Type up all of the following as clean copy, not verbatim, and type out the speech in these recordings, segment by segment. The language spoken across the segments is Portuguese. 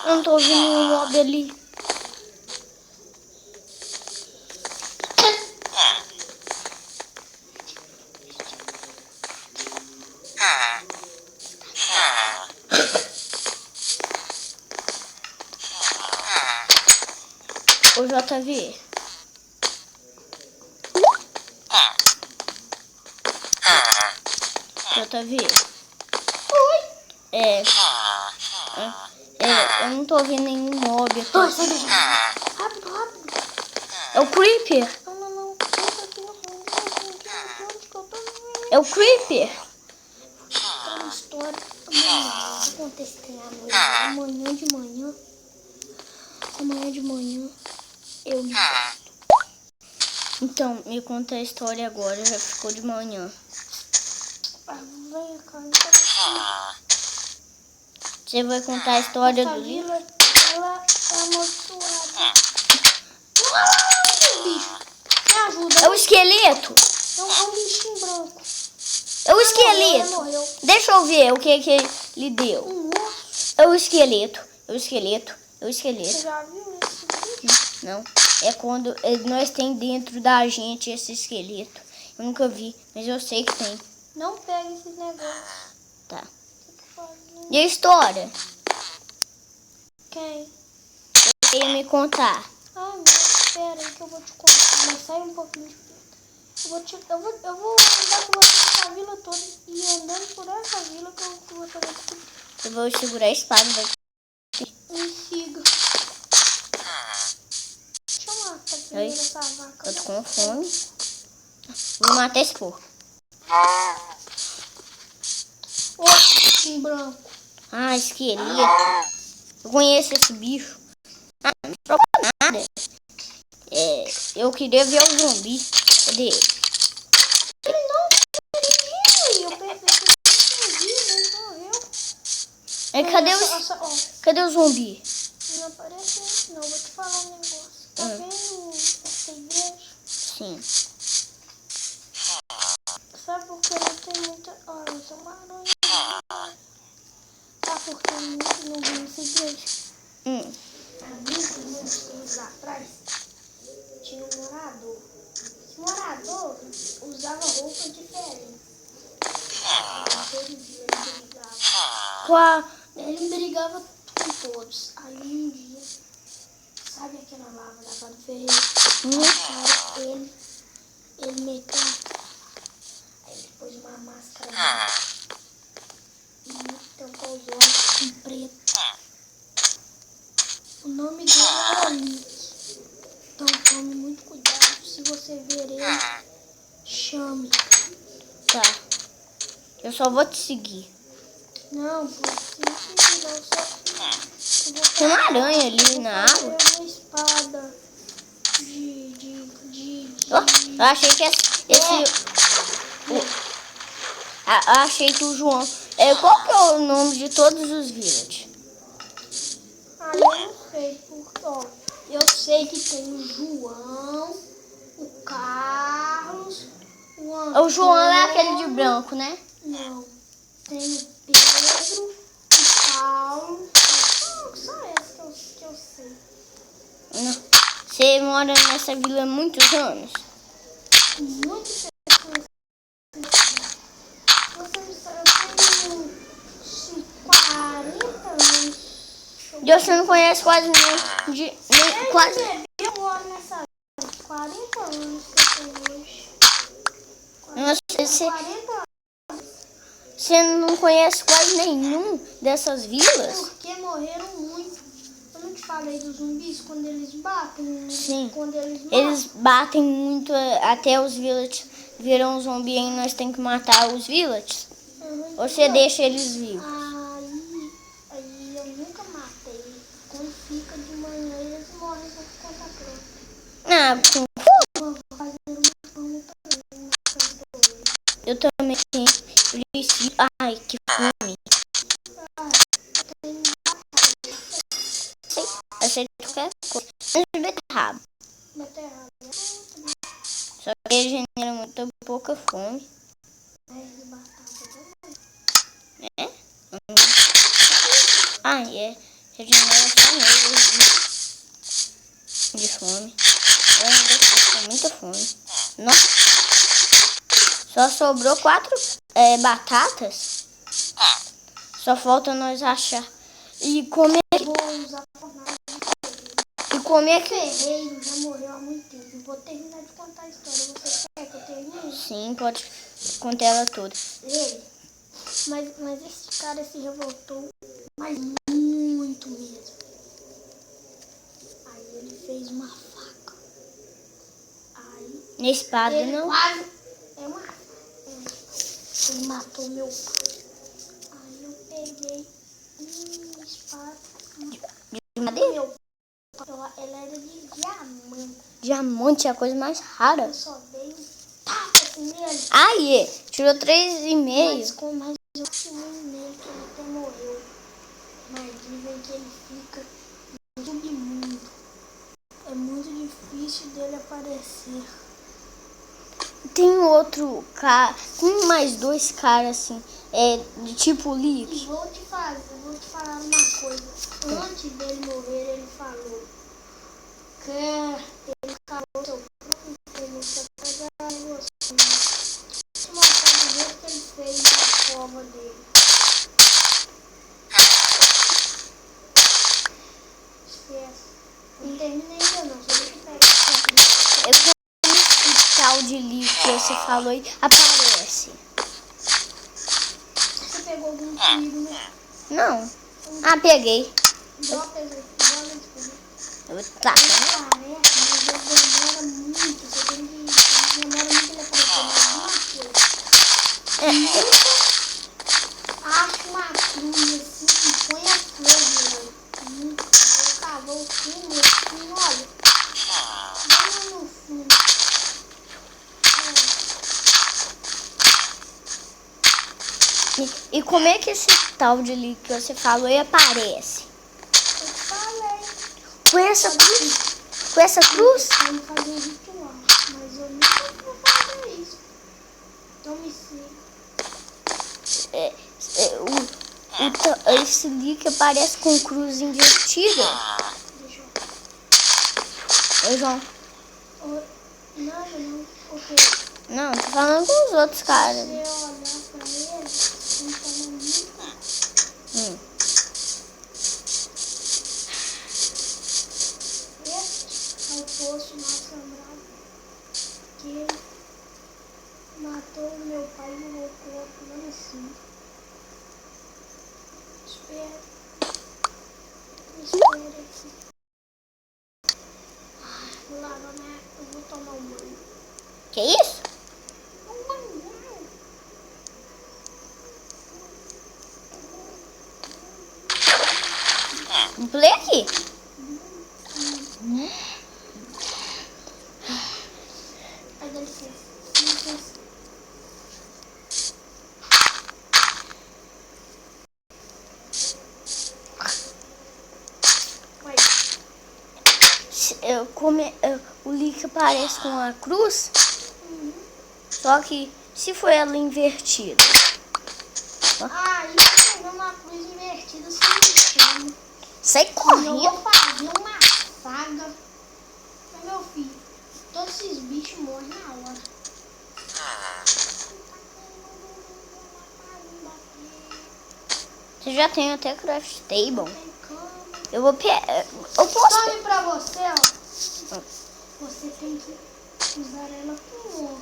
Eu não tô ouvindo nenhum mob ali. Ô JV. JV. Oi. Eu não tô ouvindo nenhum mob aqui. Rápido. É o Creeper. Não. É o Creeper. Tem uma história. Amanhã. Aconteceu à noite. Amanhã de manhã. Eu li. Então, me conta a história agora. Já ficou de manhã. Vem cá. Você vai contar a história Essa do livro? vila, ela é amaldiçoada. Bicho, me ajuda. É o esqueleto. É um bichinho branco. É o Ele esqueleto. morreu. Deixa eu ver o que ele deu. Um urso. É o esqueleto. É o Você esqueleto. já viu esse bicho? Não. É quando nós tem dentro da gente esse esqueleto. Eu nunca vi, mas eu sei que tem. Não pega esses negócios. Tá. Fazendo. E a história? Quem? Você ia me contar. Ai, meu, espera aí que eu vou te contar. Mas sai um pouquinho de perto. Eu vou andar com você nessa vila toda. E andando por essa vila que você vai descobrir. Eu vou segurar a espada. Me siga. Deixa eu matar Oi? primeiro essa vaca. Eu tô com fome. Vou matar esse porco. Outro bichinho branco. Ah, esqueleto. Eu conheço esse bicho. Ah, não troca nada. Eu queria ver o zumbi. Cadê ele? Ele não morreu. Eu pensei que ele tinha vivo, ele morreu. Cadê o zumbi? Não aparece não. Vou te falar um negócio. Tá vendo essa igreja? Sim. Sabe por que não tem muita... Olha, tem uma aranha. Sabe por que não vem essa igreja? Há muitos anos atrás, tinha um morador. Esse morador usava roupa diferente. Todo dia ele brigava. Ele brigava com todos. Aí um dia, sabe aquela lava da Fado Ferreira? Ele meteu a cara. Aí ele pôs uma máscara e tampou os olhos com preto. O nome dele era Nick. Então tome muito cuidado. Se você ver ele, chame. Tá. Eu só vou te seguir. Não, porque não só. Tem uma aranha ali na água. Uma espada Eu achei que achei que o João... qual que é o nome de todos os villages? Ah, eu não sei, porque, ó, eu sei que tem o João, o Carlos, o Antônio. O João é aquele de branco, né? Não. Tem o Pedro, o Paulo. Só esse que eu sei. Não. Você mora nessa vila há muitos anos? Muitas pessoas. Você me sabe, eu tenho 40 anos. E você não conhece quase nem quase. Eu moro nessa vila. 40 anos que eu tenho hoje. Você não conhece quase nenhum dessas vilas? Porque morreram muito. Eu não te falei dos zumbis quando eles batem? Sim. Quando eles matam. Eles batem muito até os villages viram um zumbi e nós temos que matar os villages. Ou você deixa eles vivos? Aí eu nunca matei. Quando fica de manhã eles morrem por conta própria. Eu também preciso. Ai, que fome. Eu sei de qualquer coisa. Mas de beterraba. Só que ele genera muito pouca fome. É? Ah, é. Regeneração de fome. Eu ainda tô com muita fome. Nossa. Só sobrou 4 batatas. Só falta nós achar. E comer. Vou usar fornalha. E comer que. Ferreiro já morreu há muito tempo. Vou terminar de contar a história. Você quer que eu termine? Sim, pode contar ela toda. Ele. Mas esse cara se revoltou. Mas muito mesmo. Aí ele fez uma faca. Aí. Na espada Ele não. quase. Ele matou meu pai. Aí eu peguei uma espada. De madeira? Meu pai, ela era de diamante. Diamante é a coisa mais rara. Eu só dei um tapa assim nele. Aí, tirou 3,5. Mas eu assinei nele que ele até morreu. Mas dizem que ele fica no submundo. É muito difícil dele aparecer. Tem outro cara, tem mais 2 caras assim, de tipo E Lick. vou te falar uma coisa. Antes dele morrer, ele falou que ele calou seu próprio filho pra pegar você. Te mostrar do jeito que ele fez na cova dele. Esquece. Não terminei ainda não, só deixa eu pegar. Esse tal de Lick que você falou aí aparece. Você pegou algum comigo, né? Não. Ah, peguei. Droga esse. Eu vou tacar, né? Parece, mas ele demora muito. Você tem que. Demora muito ele aparecer. Acha uma cruz assim e põe a flor nela. Eu cavou o fundo assim, olha. Lá no fundo. E como é que esse tal de Lick que você falou aí aparece? Eu te falei. Com essa cruz? Com essa cruz? Eu vou fazer um ritual, mas eu nunca vou fazer isso. Então me siga. Esse Lick aparece com cruz invertida. Deixa eu. Ô, João. Não, porque Não, tô falando com os outros caras. se eu olhar pra ele, ele tá no muito. Este é o poço mal assombrado que ele matou o meu pai e o meu corpo lá em cima. Espera aqui. Vou lavar minha. Eu vou tomar um banho. Que isso? Um banho. Um play aqui. Ai, dá licença. Vai. O Lick aparece com a cruz, só que se for ela invertida. Ah, isso é uma cruz invertida sem chama. Sai Eu correndo. vou fazer uma saga. Mas, meu filho, todos esses bichos morrem na hora. Você já tem até craft table. Tem cama. Eu vou eu posso. Tome pra você, ó. Você tem que usar ela com honra.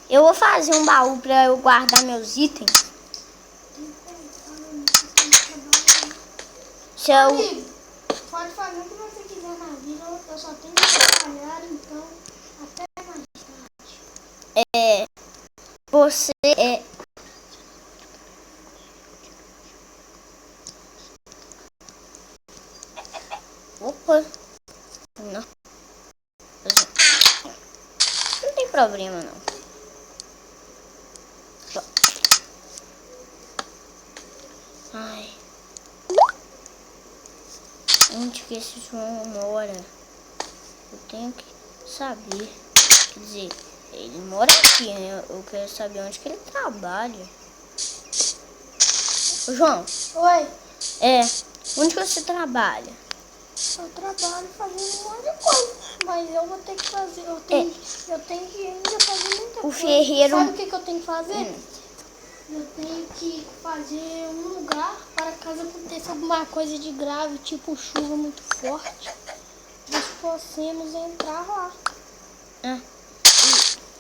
Eu vou fazer um baú pra eu guardar meus itens. Tem que pensar nisso, tem que trabalhar. Se eu, Amigo, pode fazer o que você quiser na vida. Eu só tenho que trabalhar, então até mais tarde. você Opa. Não. Não tem problema não. Ai. Onde que esse João mora? Eu tenho que saber. Quer dizer, ele mora aqui, né? Eu quero saber onde que ele trabalha. Ô, João, Oi. onde você trabalha? Eu trabalho fazendo um monte de coisa, mas eu vou ter que fazer, eu tenho que ainda fazer muita coisa. ferreiro... Sabe o que eu tenho que fazer? Eu tenho que fazer um lugar para caso aconteça alguma coisa de grave, tipo chuva muito forte, nós possamos entrar lá.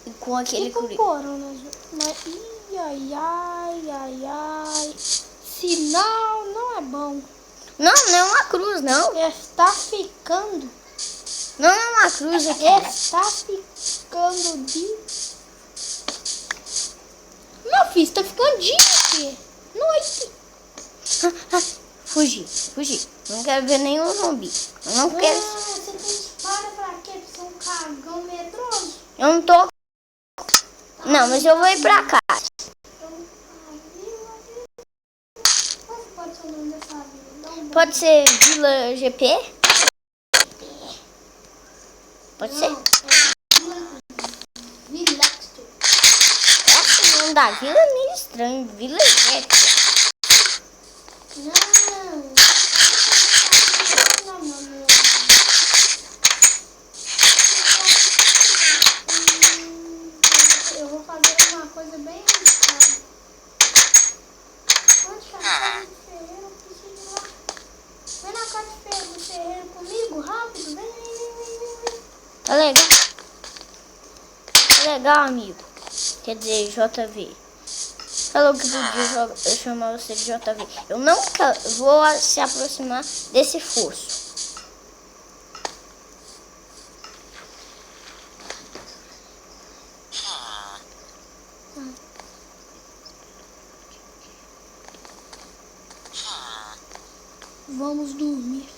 E com aquele... E com corona, mas ai, sinal não é bom. Não é uma cruz, não. Está ficando. Não é uma cruz aqui. Está ficando de... Meu filho, está ficando dia aqui. Noite. Fugir. Não quero ver nenhum zumbi. Eu não quero... Você tem espada pra quê? Pra ser um cagão medroso? Eu não tô... Não, mas eu vou ir pra cá. Qual pode ser o nome dessa vila? Pode ser Vila GP? Pode ser? Vila Extra. Esse nome da vila é meio estranho. Vila GP. Eu vou fazer uma coisa bem arriscada. Onde que é a casa de ferreiro? Eu preciso ir lá. Vem na casa de ferreiro comigo, rápido. Vem. Tá legal. Tá legal, amigo. Quer dizer, JV. Falou que podia chamar você de JV. Eu nunca vou se aproximar desse fosso. Vamos dormir.